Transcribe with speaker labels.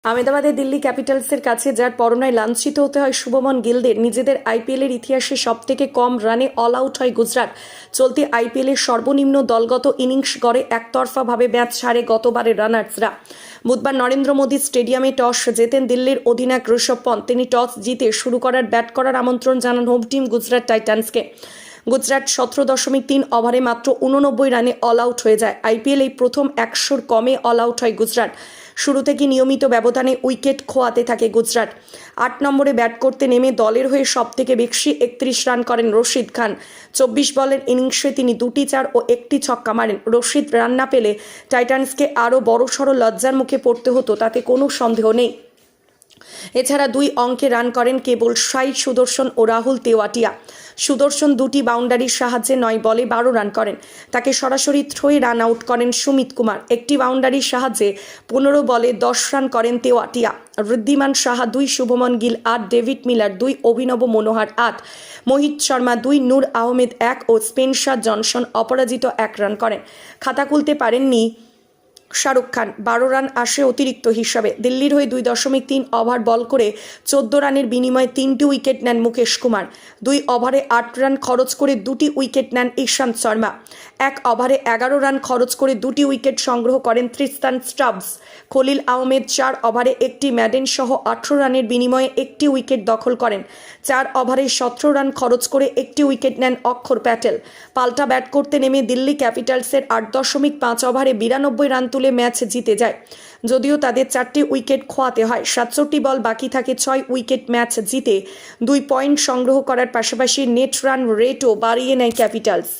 Speaker 1: আহমেদাবাদে দিল্লি ক্যাপিটালসের কাছে যার পরনায় লাঞ্ছিত হতে হয় শুভমন গিলদের নিজেদের আইপিএলের ইতিহাসে সবথেকে কম রানে অল আউট হয় গুজরাট। চলতি আইপিএলের সর্বনিম্ন দলগত ইনিংস গড়ে একতরফাভাবে ম্যাচ হারে গতবারের রানার্সরা। বুধবার নরেন্দ্র মোদী স্টেডিয়ামে টস জেতেন দিল্লির অধিনায়ক ঋষভ পন্থ। তিনি টস জিতে শুরু করার ব্যাট করার আমন্ত্রণ জানান হোম টিম গুজরাট টাইটান্সকে। গুজরাট 17.3 ওভারে মাত্র 89 রানে অল আউট হয়ে যায়। আইপিএল এই প্রথম 100-র কমে অল আউট হয় গুজরাট। শুরু থেকে নিয়মিত ব্যবধানে উইকেট খোয়াতে থাকে গুজরাট। 8 নম্বরে ব্যাট করতে নেমে দলের হয়ে সবথেকে বেশি 31 রান করেন রশিদ খান। 24 বলের ইনিংসে তিনি 2টি 4 ও 1টি ছক্কা মারেন। রশিদ রান না পেলে টাইটান্সকে আরও বড়সড় লজ্জার মুখে পড়তে হতো, তাতে কোনো সন্দেহ নেই। এছাড়া 2 অঙ্কে রান করেন কেবল সাই সুদর্শন ও রাহুল তেওয়াটিয়া। সুদর্শন 2টি বাউন্ডারির সাহায্যে 9 বলে 12 রান করেন। তাকে সরাসরি থ্রোয়ে রান আউট করেন সুমিত কুমার। একটি বাউন্ডারির সাহায্যে 15 বলে 10 রান করেন তেওয়াটিয়া। ঋদ্ধিমান সাহা 2, শুভমন গিল 8, ডেভিড মিলার 2, অভিনব মনোহর 8, মোহিত শর্মা 2, নূর আহমেদ 1 ও স্পেন্সার জনসন অপরাজিত 1 রান করেন। খাতা খুলতে পারেননি শাহরুখ খান। 12 রান আসে অতিরিক্ত হিসাবে। দিল্লির হয়ে 2.3 ওভার বল করে 14 রানের বিনিময়ে 3টি উইকেট নেন মুকেশ কুমার। 2 ওভারে 8 রান খরচ করে 2টি উইকেট নেন ইশান্ত শর্মা। 1 ওভারে 11 রান খরচ করে 2টি উইকেট সংগ্রহ করেন তৃস্তান স্টাবস। খলিল আহমেদ 4 ওভারে 1টি ম্যাডেন সহ 18 রানের বিনিময়ে 1টি উইকেট দখল করেন। 4 ওভারে 17 রান খরচ করে 1টি উইকেট নেন অক্ষর প্যাটেল। পাল্টা ব্যাট করতে নেমে দিল্লি ক্যাপিটালসের 8.5 ওভারে 92 রান তুলে ম্যাচ জিতে যায়। যদিও তাদের 4টি উইকেট খোয়াতে হয়। 67 বল বাকি থাকে 6 উইকেট ম্যাচ জিতে 2 পয়েন্ট সংগ্রহ করার পাশাপাশি নেট রান রেটও বাড়িয়ে নেয় ক্যাপিটালস।